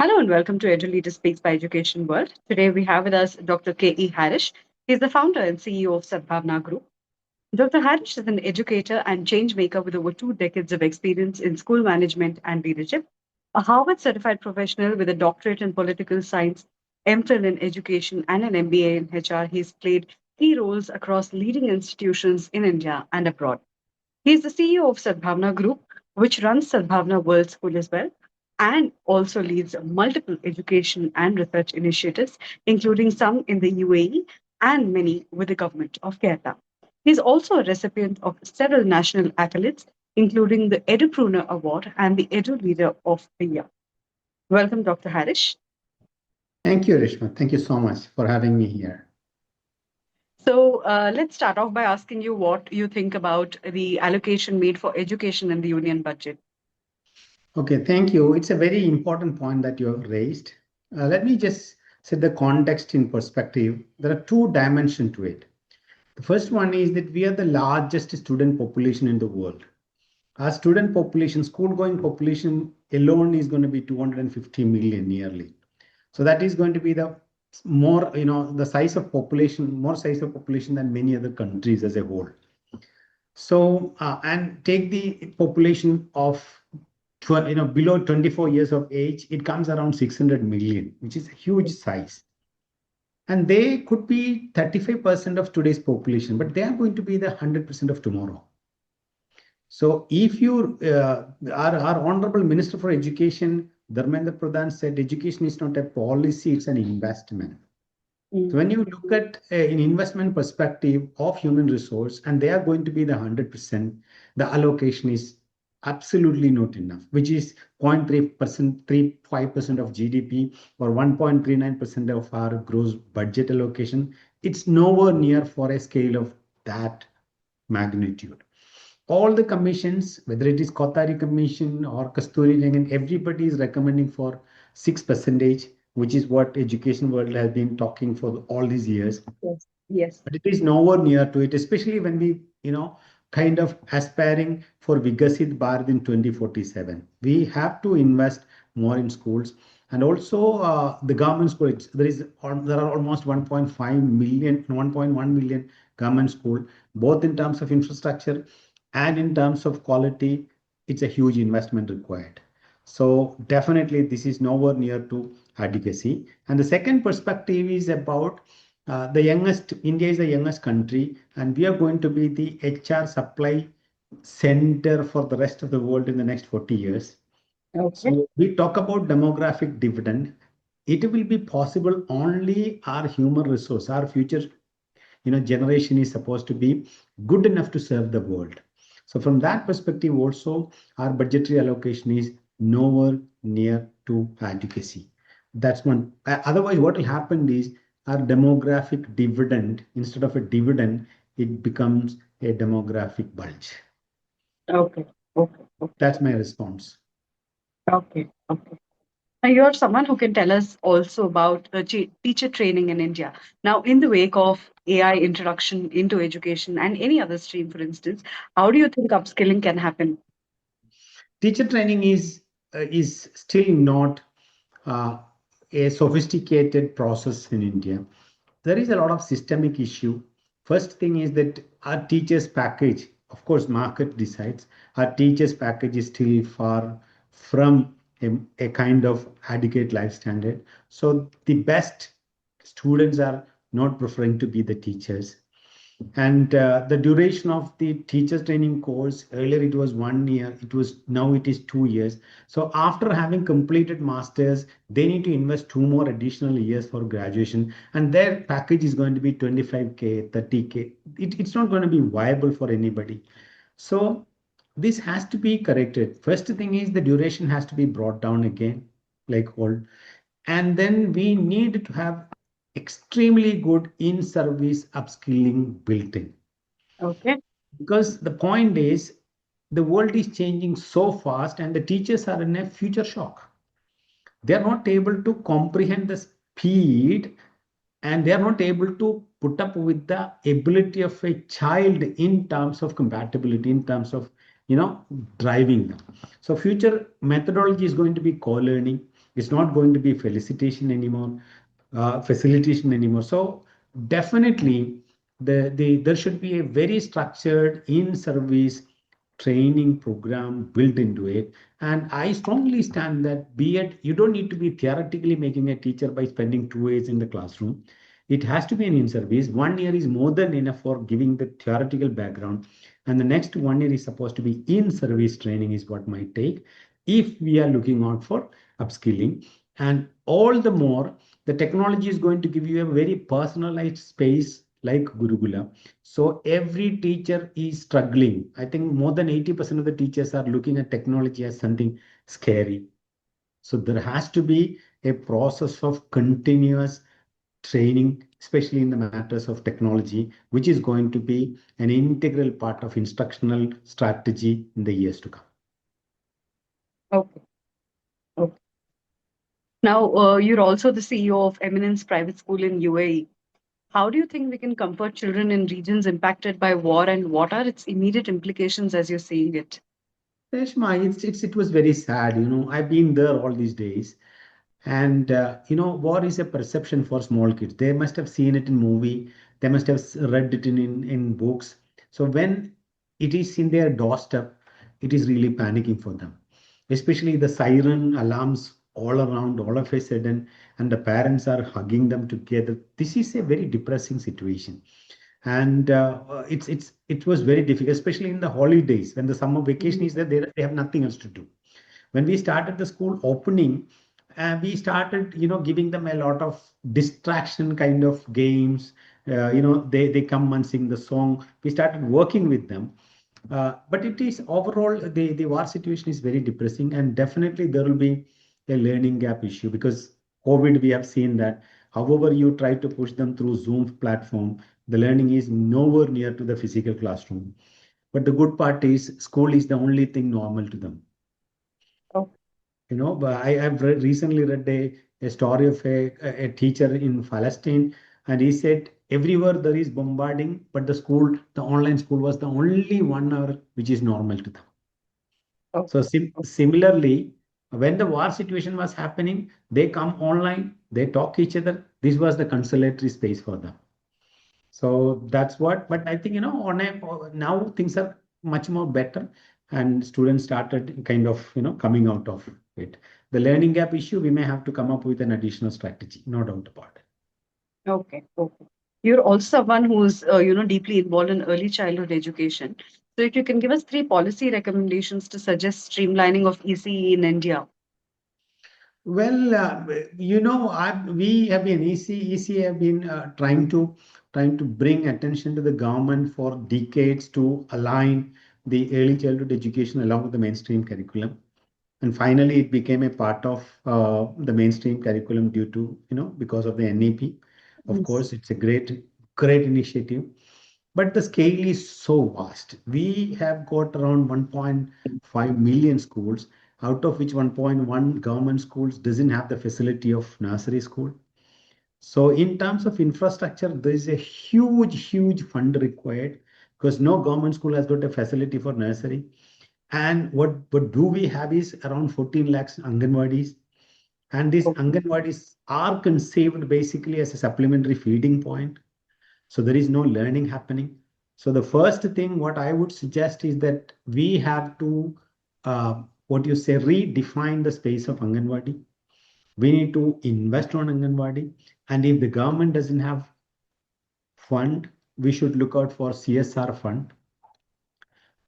Hello and welcome to Eduleader Speaks by Education World. Today we have with us Dr. K.E. Harish. He's the founder and CEO of Sadhbhavana Group. Dr. Harish is an educator and change maker with over 2 decades of experience in school management and leadership. A Harvard certified professional with a doctorate in political science, M.Phil in education, and an MBA in HR, he's played key roles across leading institutions in India and abroad. He is the CEO of Sadhbhavana Group, which runs Sadhbhavana World School as well, and also leads multiple education and research initiatives, including some in the UAE and many with the government of Kerala. He is also a recipient of several national accolades, including the Edupreneur Award and the Edu Leader of the Year. Welcome, Dr. Harish. Thank you, Reshma. Thank you so much for having me here. So let's start off by asking you what you think about the allocation made for education in the union budget. Okay, thank you. It's a very important point that you have raised. Let me just set the context in perspective. There are two dimensions to it. The first one is that we are the largest student population in the world. Our student population, school-going population alone is going to be 250 million yearly. So that is going to be the more, the size of population, more size of population than many other countries as a whole. So, and take the population of below 24 years of age, it comes around 600 million, which is a huge size. And they could be 35% of today's population, but they are going to be the 100% of tomorrow. So if you, our Honorable Minister for Education, Dharmendra Pradhan said, education is not a policy, it's an investment. So when you look at an investment perspective of human resource, and they are going to be the 100%, the allocation is absolutely not enough, which is 0.3%, 35% of GDP or 1.39% of our gross budget allocation. It's nowhere near for a scale of that magnitude. All the commissions, whether it is Kothari Commission or Kasturi Rangan, everybody is recommending for 6%, which is what Education World has been talking for all these years. Yes. Yes. But it is nowhere near to it, especially when we, kind of aspiring for Vikasit Bharat in 2047. We have to invest more in schools. And also the government schools, there are almost 1.5 million, 1.1 million government school, both in terms of infrastructure and in terms of quality. It's a huge investment required. So definitely this is nowhere near to adequacy. And the second perspective is about India is the youngest country, and we are going to be the HR supply center for the rest of the world in the next 40 years. Okay. So we talk about demographic dividend. It will be possible only our human resource, our future, generation is supposed to be good enough to serve the world. So from that perspective, also our budgetary allocation is nowhere near to adequacy. That's one. Otherwise, what will happen is our demographic dividend, instead of a dividend, it becomes a demographic bulge. Okay. Okay. Okay. That's my response. Okay. Okay. Now, you're someone who can tell us also about teacher training in India. Now, in the wake of AI introduction into education and any other stream, for instance, how do you think upskilling can happen? Teacher training is still not uh, a sophisticated process in India. There is a lot of systemic issue. First thing is that our teachers package, of course, market decides. Our teachers package is still far from a kind of adequate life standard. So the best students are not preferring to be the teachers. And the duration of the teachers training course, earlier it was 1 year, now it is 2 years. So after having completed masters, they need to invest 2 more additional years for graduation, and their package is going to be 25K, 30K. It's not going to be viable for anybody. So this has to be corrected. First thing is the duration has to be brought down again, like old. And then we need to have extremely good in-service upskilling built in. Okay. Because the point is, the world is changing so fast and the teachers are in a future shock. They are not able to comprehend the speed, and they are not able to put up with the ability of a child in terms of compatibility, in terms of, driving them. So future methodology is going to be co-learning. It's not going to be facilitation anymore. So definitely there should be a very structured in-service training program built into it. And I strongly stand that be it, you don't need to be theoretically making a teacher by spending 2 years in the classroom. It has to be an in-service. 1 year is more than enough for giving the theoretical background. And the next 1 year is supposed to be in-service training is what might take if we are looking out for upskilling. And all the more, the technology is going to give you a very personalized space like Gurukula. So every teacher is struggling. I think more than 80% of the teachers are looking at technology as something scary. So there has to be a process of continuous training, especially in the matters of technology, which is going to be an integral part of instructional strategy in the years to come. Okay. Okay. Now, you're also the CEO of Eminence Private School in UAE. How do you think we can comfort children in regions impacted by war, and what are its immediate implications as you're seeing it? Reshma, it was very sad. I've been there all these days. And war is a perception for small kids. They must have seen it in movie. They must have read it in books. So when it is in their doorstep, it is really panicking for them. Especially the siren alarms all around, all of a sudden, and the parents are hugging them together. This is a very depressing situation. And it was very difficult, especially in the holidays when the summer vacation is there. They have nothing else to do. When we started the school opening, we started giving them a lot of distraction kind of games. They come and sing the song. We started working with them. But it is overall, the war situation is very depressing, and definitely there will be a learning gap issue because COVID, we have seen that however you try to push them through Zoom platform, the learning is nowhere near to the physical classroom. But the good part is school is the only thing normal to them. Oh, But I have recently read a story of a teacher in Palestine, and he said everywhere there is bombarding, but the online school was the only 1 hour which is normal to them. oh, So oh, similarly, when the war situation was happening, they come online, they talk each other. This was the consolatory space for them. So that's what, but I think, now things are much more better and students started kind of, coming out of it. The learning gap issue, we may have to come up with an additional strategy, no doubt about it. okay, okay. You're also someone who's, deeply involved in early childhood education. So if you can give us three policy recommendations to suggest streamlining of ECE in India. Well, we have been EC have been trying to bring attention to the government for decades to align the early childhood education along with the mainstream curriculum. And finally, it became a part of the mainstream curriculum due to, because of the NEP. Of Yes. course, it's a great initiative, but the scale is so vast. We have got around 1.5 million schools, out of which 1.1 government schools doesn't have the facility of nursery school. So in terms of infrastructure, there is a huge fund required because no government school has got a facility for nursery. And what do we have is around 14 lakhs Anganwadis. And these Okay. Anganwadis are conceived basically as a supplementary feeding point. So there is no learning happening. So the first thing what I would suggest is that we have to, redefine the space of Anganwadi. We need to invest on Anganwadi. And if the government doesn't have fund, we should look out for CSR fund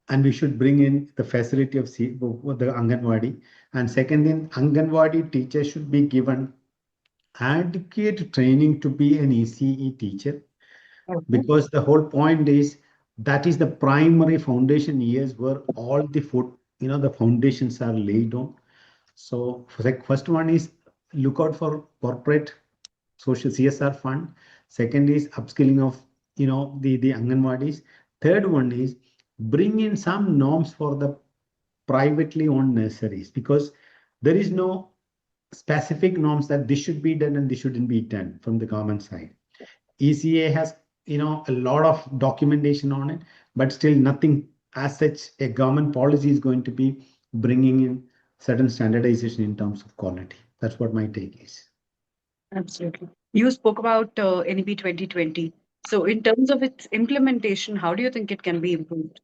and we should bring in the facility of the Anganwadi. And second thing, Anganwadi teachers should be given adequate training to be an ECE teacher, Okay. because the whole point is that is the primary foundation years where all the foundations are laid on. So first one is look out for corporate social CSR fund. Second is upskilling of the Anganwadis. Third one is bring in some norms for the privately owned nurseries, because there is no specific norms that this should be done and this shouldn't be done from the government side. ECA has a lot of documentation on it, but still nothing as such a government policy is going to be bringing in certain standardization in terms of quality. That's what my take is. Absolutely. You spoke about NEP 2020. So, in terms of its implementation, how do you think it can be improved?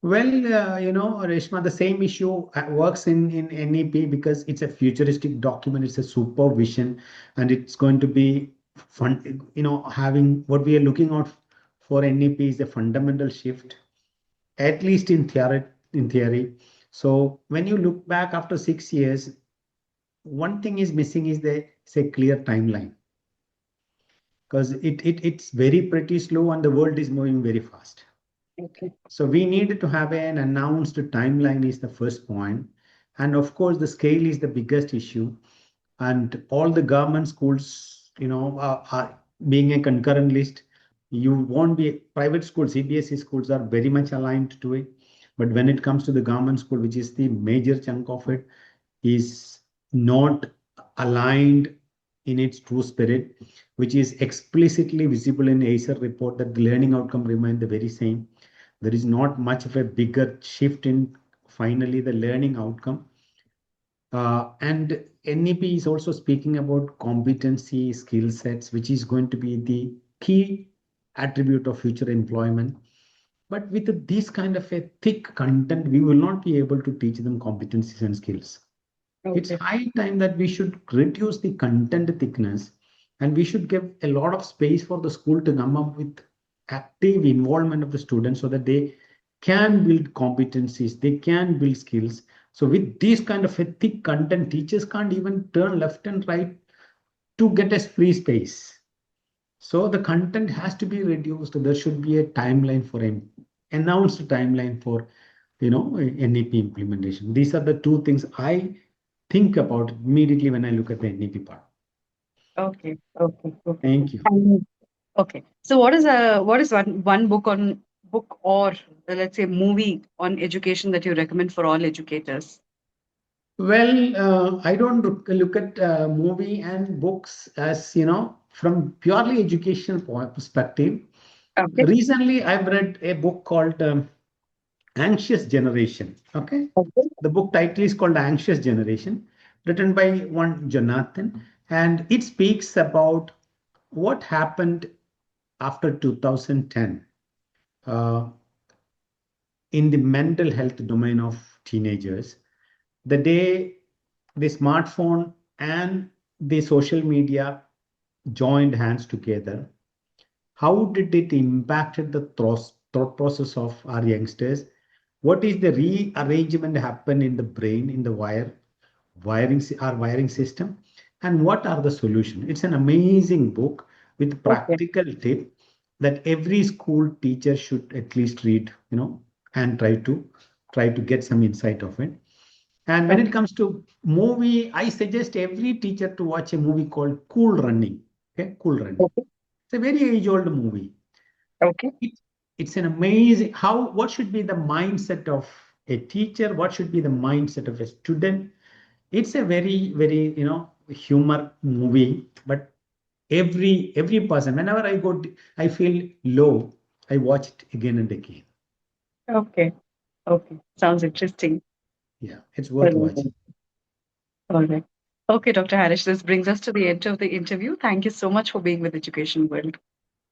Well, Reshma, the same issue works in NEP because it's a futuristic document, it's a supervision, and it's going to be fun, having what we are looking out for NEP is a fundamental shift, at least in theory. So when you look back after 6 years, one thing is missing is the say clear timeline because it's very pretty slow and the world is moving very fast. Okay. So we need to have an announced timeline is the first point. And of course, the scale is the biggest issue. And all the government schools, are being a concurrent list. You won't be private schools, CBSE schools are very much aligned to it. But when it comes to the government school, which is the major chunk of it, is not aligned in its true spirit, which is explicitly visible in ACER report that the learning outcome remain the very same. There is not much of a bigger shift in finally the learning outcome. And NEP is also speaking about competency skill sets, which is going to be the key attribute of future employment. But with this kind of a thick content, we will not be able to teach them competencies and skills. It's Okay. high time that we should reduce the content thickness and we should give a lot of space for the school to come up with active involvement of the students so that they can build competencies, they can build skills. So with this kind of a thick content, teachers can't even turn left and right to get a free space. So the content has to be reduced. There should be a timeline for him, announced timeline for NEP implementation. These are the two things I think about immediately when I look at the NEP part. Okay. Okay. Okay. Thank you. Okay. So, what is one book or let's say movie on education that you recommend for all educators? Well, I don't look at movie and books as, from purely educational perspective. Okay. Recently, I've read a book called Anxious Generation. Okay. Okay. The book title is called Anxious Generation, written by one Jonathan, and it speaks about what happened after 2010 uh, in the mental health domain of teenagers. The day the smartphone and the social media joined hands together, how did it impacted the thought process of our youngsters? What is the rearrangement happen in the brain, in the our wiring system, and what are the solutions? It's an amazing book with Okay. practical tip that every school teacher should at least read, and try to get some insight of it. And when it Okay. comes to movie, I suggest every teacher to watch a movie called Cool Running. Okay, Cool Running. Okay. It's a very age-old movie. Okay. It, it's an amazing what should be the mindset of a teacher, what should be the mindset of a student. It's a very, very, humor movie, but every person, whenever I feel low, I watch it again and again. Okay. Okay. Sounds interesting. Yeah, it's worth All watching. right. Okay, Dr. Harish, this brings us to the end of the interview. Thank you so much for being with Education World.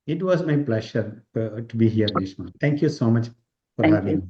It was my pleasure to be here, Reshma. Thank you so much for Thank having you. me.